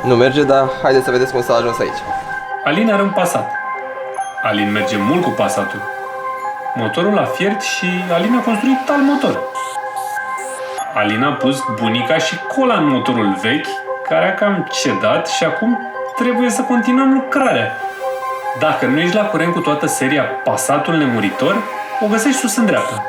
Nu merge, dar haideți să vedeți cum s-a ajuns aici. Alin are un Passat. Alin merge mult cu Passatul. Motorul a fiert și Alin a construit alt motor. Alin a pus bunica și cola în motorul vechi, care a cam cedat și acum trebuie să continuăm lucrarea. Dacă nu ești la curent cu toată seria Passatul nemuritor, o găsești sus în dreapta.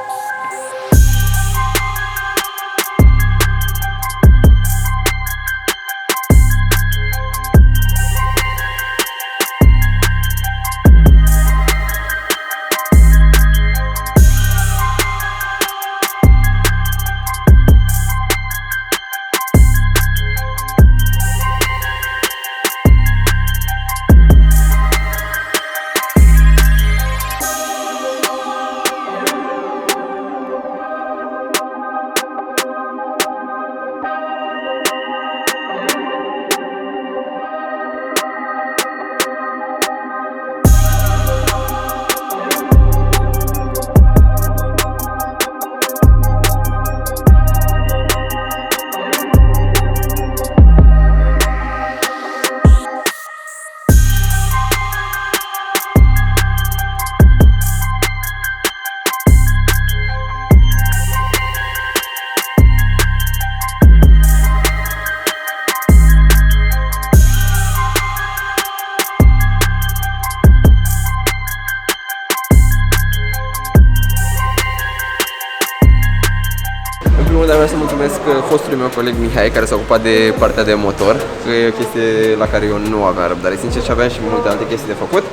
Dar vreau să mulțumesc fostului meu coleg Mihai, care s-a ocupat de partea de motor, că e o chestie la care eu nu aveam răbdare, sincer, și aveam și multe alte chestii de făcut.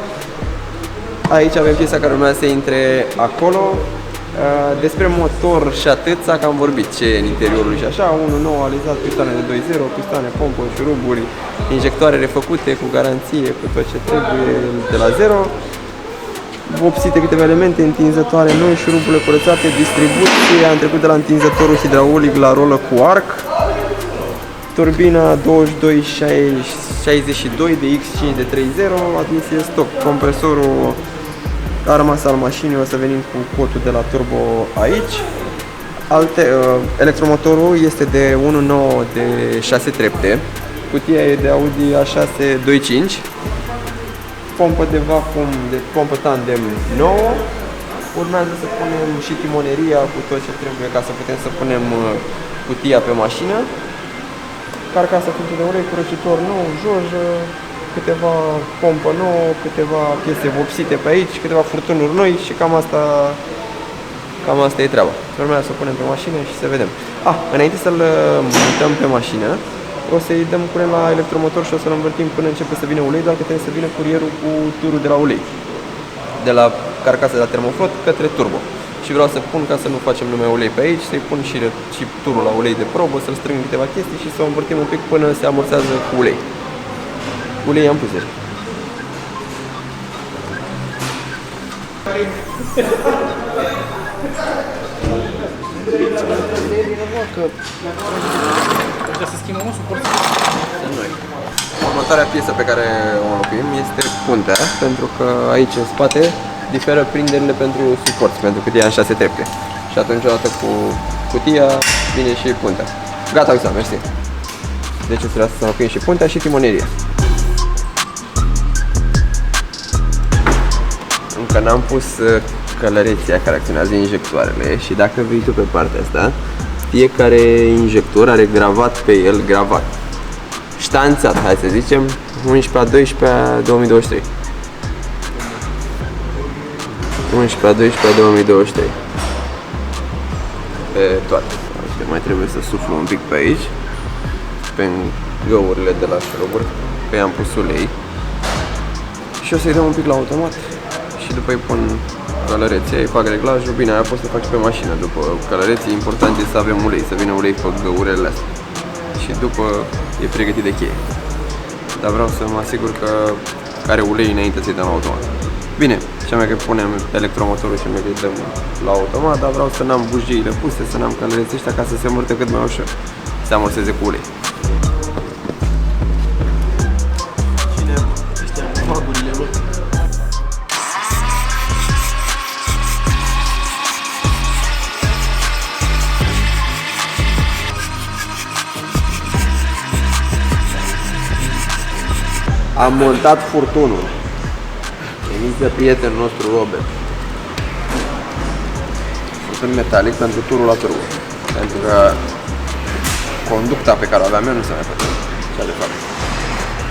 Aici avem piesa care urmează să intre acolo. Despre motor și atât s-a cam vorbit, ce e în interiorul și așa, unul nou alizat, pistoane de 2.0, pistoane, pompă, șuruburi, injectoare refăcute cu garanție, cu tot ce trebuie de la zero. Vopsite câteva elemente, întinzătoare noi, șuruburile curățate, distribuție, am trecut de la întinzătorul hidraulic la rolă cu arc, turbina 2262 de X5 de 3.0, admisie stock, compresorul a rămas al mașinii, o să venim cu cotul de la turbo aici. Electromotorul este de 1.9 de 6 trepte, cutia e de Audi A625, pompă de vacuum, de pompă tandem nouă. Urmează să punem și timoneria cu tot ce trebuie ca să putem să punem cutia pe mașină. Carcasa filtru de ulei, curățitor nou, jojă, câteva pompă nouă, câteva piese vopsite pe aici, câteva furtunuri noi și cam asta e treaba. Urmează să o punem pe mașină și să vedem. Înainte să-l mutăm pe mașină, o să-i dăm curent la electromotor și o să-l învârtim până începe să vină ulei, doar că trebuie să vină curierul cu turul de la ulei, de la carcasa de la termoflot către turbo. Și vreau să pun, ca să nu facem numai ulei pe aici, să-i pun și turul la ulei de probă, să-l strâng câteva chestii și să o învârtim un pic până se amorsează cu ulei. Ulei am pus deja. Trebuie să schimbăm o suportă. Următoarea piesă pe care o înlocuim este puntea, pentru că aici în spate diferă prinderile pentru suport, pentru cutia în 6 trepte. Și atunci, odată cu cutia, vine și puntea. Gata, Luisa, mersi. Deci trebuie să înlocuim și puntea și timoneria. Încă n-am pus călăreția care acționează injectoarele și dacă vii tu pe partea asta, fiecare injector are gravat pe el, ștanțat, hai să zicem, 11/12/2023. 11/12/2023. Pe toate. Mai trebuie să suflu un pic pe aici, pe găurile de la șuruburi, pe ea am pus ulei și o să-i dăm un pic la automat și după îi pun călăreția, îi fac reglajul, bine, aia poți să faci pe mașină, după călăreții, important e să avem ulei, să vină ulei pe găurile astea și după e pregătit de cheie. Dar vreau să mă asigur că are ulei înainte să-i dăm la automat. Bine, și mai că punem electromotorul și mai că îi dăm la automat, dar vreau să n-am bujiile puse, să n-am călăreții ăștia ca să se amorte cât mai ușor, să se amorseze cu ulei. Cine ăștia vagurile lor? Am montat furtunul emis de prietenul nostru Robert. Furtun metalic pentru turul la turul. Pentru că conducta pe care o aveam eu nu se mai face. Cea de fapt.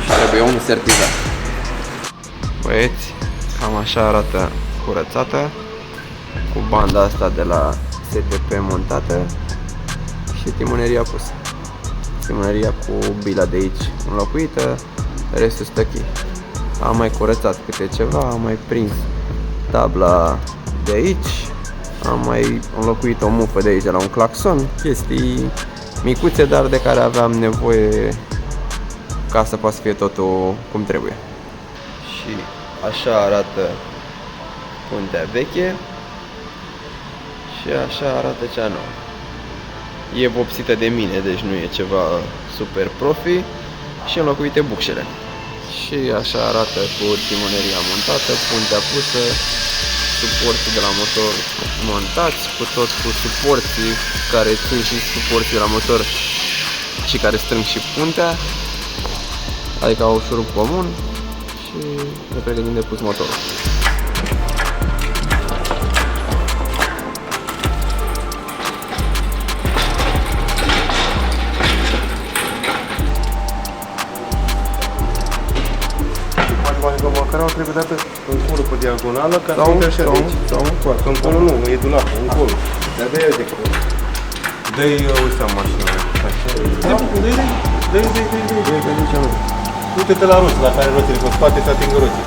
Și trebuie unul sertizat. Băieți, cam așa arată curățată, cu banda asta de la STP montată și timoneria pusă. Timoneria cu bila de aici înlocuită, restul stă ok. Am mai curățat câte ceva, am mai prins tabla de aici, am mai înlocuit o mufă de aici de la un claxon, chestii micuțe, dar de care aveam nevoie ca să poată să fie totul cum trebuie. Și așa arată puntea veche și așa arată cea nouă. E vopsită de mine, deci nu e ceva super profi, și înlocuite bucșele. Și așa arată cu timoneria montată, puntea pusă, suporții de la motor montați, cu suporții care țin și suporții de la motor și care strâng și puntea, adică au șurub comun, și ne pregătim de pus motorul. Măcarau trebuie dată încolo pe diagonală ca să Sau intre așa de aici. Sau încoace. Încolo nu, e dulapul, încolo. Dar de aia de acolo. Dă-i ăsta în mașină. Dă-i. Uite-te la roți, la care roțile, pe spate să atingă roții.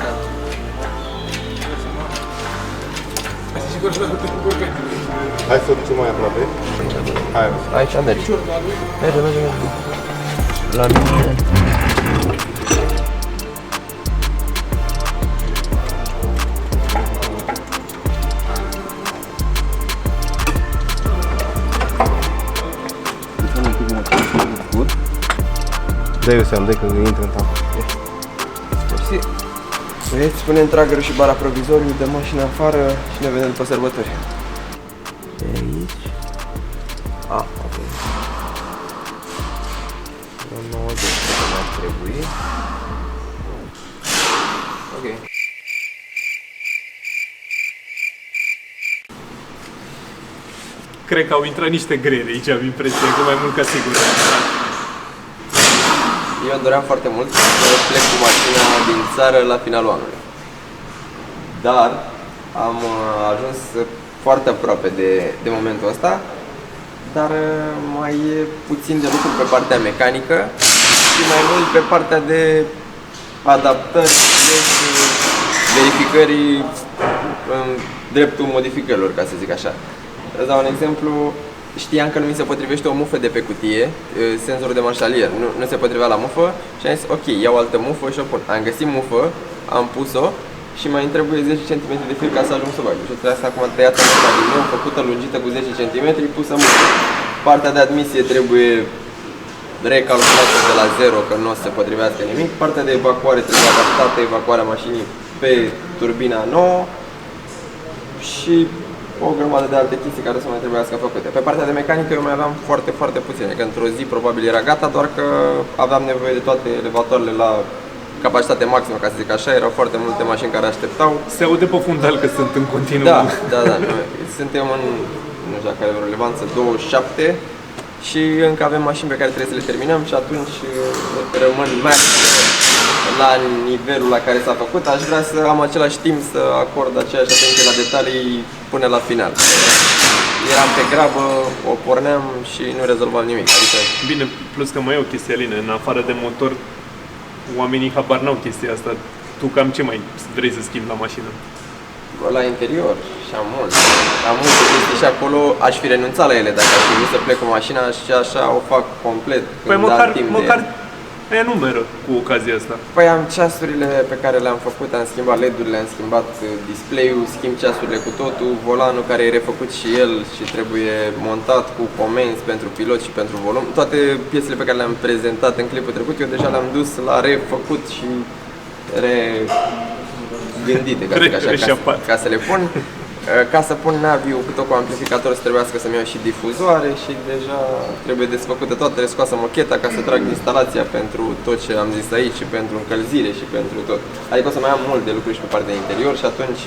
Hai să o ducem mai aproape. Hai, aici merge. Merge. La mine. dă-i o seamă, dă-i că intră în tam. Mersi. Băieți, punem tragărul și bara provizoriu, de mașina afară și ne vedem după sărbători. De aici. Ok. 90 cred că ar trebui. Ok. Cred că au intrat niște grele aici, am impresia că mai mult ca sigur. Eu îmi doream foarte mult să plec cu mașina din țară la finalul anului. Dar am ajuns foarte aproape de momentul ăsta, dar mai e puțin de lucru pe partea mecanică și mai mult pe partea de adaptări și verificării în dreptul modificărilor, ca să zic așa. Îți dau un exemplu. Știam că nu mi se potrivește o mufă de pe cutie, senzorul de marșalier, nu se potrivea la mufă și am zis ok, iau altă mufă și o pun. Am găsit mufă, am pus-o și mai îmi trebuie 10 cm de fir ca să ajung să bag. Și trebuie asta acum tăiată mufă din nou, făcută lungită cu 10 cm, pusă mufă. Partea de admisie trebuie recalculată de la zero, că nu o să se potrivească nimic. Partea de evacuare trebuie adaptată, evacuarea mașinii pe turbina nouă și o grămadă de alte chestii care să mai trebuiască făcute. Pe partea de mecanică eu mai aveam foarte puține, că într-o zi probabil era gata, doar că aveam nevoie de toate elevatoarele la capacitate maximă, ca să zic așa, erau foarte multe mașini care așteptau. Se aude pe fundal că sunt în continuu. Da, suntem în, nu știu dacă are o relevanță, 27 și încă avem mașini pe care trebuie să le terminăm și atunci rămân mai la nivelul la care s-a făcut. Aș vrea să am același timp să acord aceeași atenție la detalii până la final. Eram pe grabă, o porneam și nu rezolvam nimic. Adică... Bine, plus că mai e o chestie, Aline, în afară de motor, oamenii habar n-au chestia asta. Tu cam ce mai vrei să schimbi la mașină? La interior și am multe chestii și acolo aș fi renunțat la ele dacă aș fi vrut să plec cu mașina și așa o fac complet. Păi măcar enumeră cu ocazia asta. Păi am ceasurile pe care le-am făcut, am schimbat LED-urile, am schimbat display-ul, schimb ceasurile cu totul, volanul care e refăcut și el și trebuie montat cu comenzi pentru pilot și pentru volum. Toate piesele pe care le-am prezentat în clipul trecut, eu deja le-am dus la refăcut și regândite, ca să le pun. Ca să pun Naviu cu tot cu amplificator să trebuiască să-mi iau și difuzoare și deja trebuie desfăcută toată, trebuie scoasă mocheta ca să trag instalația pentru tot ce am zis aici și pentru încălzire și pentru tot. Adică o să mai am mult de lucruri și pe partea de interior și atunci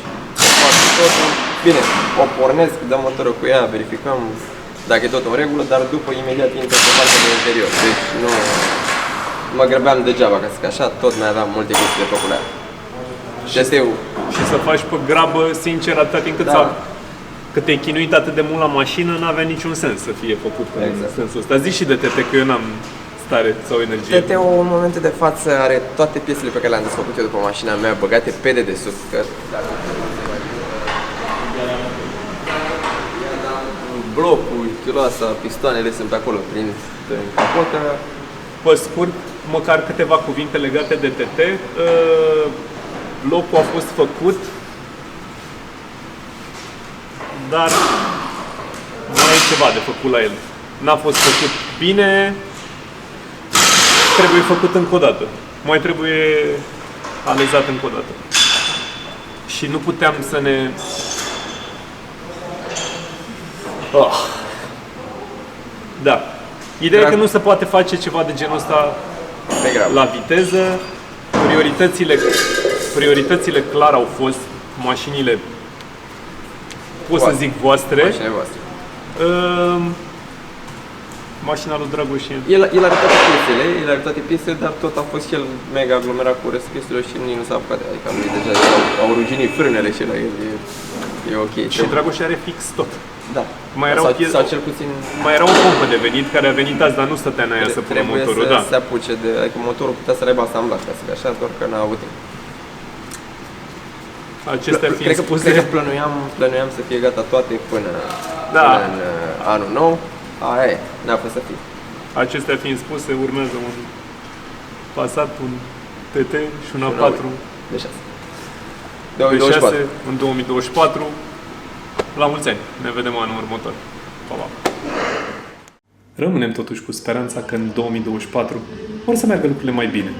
fac totul. Bine, o pornesc, dăm motorul cu ea, verificăm dacă e tot în regulă, dar după imediat intră pe partea de interior. Deci nu mă grăbeam degeaba, ca să zic așa, tot mai aveam multe chestii de făcut la ea. Și să faci pe grabă, sincer, atâta timp cât, Da. cât te-ai chinuit atât de mult la mașină, n-avea niciun sens să fie făcut în Exact. sensul ăsta. Zici și de TT, că eu n-am stare sau energie. TT-ul în momentul de față are toate piesele pe care le-am desfăcut eu după mașina mea băgate pe dedesubt. Că blocul, chiloasa, pistoanele sunt pe acolo prin capotă. Pe scurt, măcar câteva cuvinte legate de TT. Blocul a fost făcut, dar mai e ceva de făcut la el. N-a fost făcut bine, trebuie făcut încă o dată. Mai trebuie alezat încă o dată. Și nu puteam să ne... Da. Ideea e că nu se poate face ceva de genul ăsta Degrabă. la viteză. Prioritățile clar au fost mașinile, pot să zic, voastre. Mașinile voastre. Mașina lui Dragoș e... El are toate piesele, dar tot a fost el mega aglomerat cu restul piesele și nici nu s-a apucat. Adică lui deja au ruginit frânele și la el e ok. Și Dragoș are fix tot. Da. Mai erau sau cel puțin Mai era o pompă de venit care a venit azi, dar nu stătea în aia să pună trebuie motorul, să da. se apuce de... Adică motorul putea să-l aibă asamblat, ca să zic așa, doar că n-a avut timp. Acestea fiind Cred spuse, că plănuiam să fie gata toate până în anul nou. Aia e, n-a fost să fie. acestea fiind spuse, urmează un Passat, un TT și un un A4 De 6. de 6 2024. în 2024. La mulți ani! Ne vedem anul următor. Pa, pa! Rămânem totuși cu speranța că în 2024 vor să meargă lucrurile mai bine.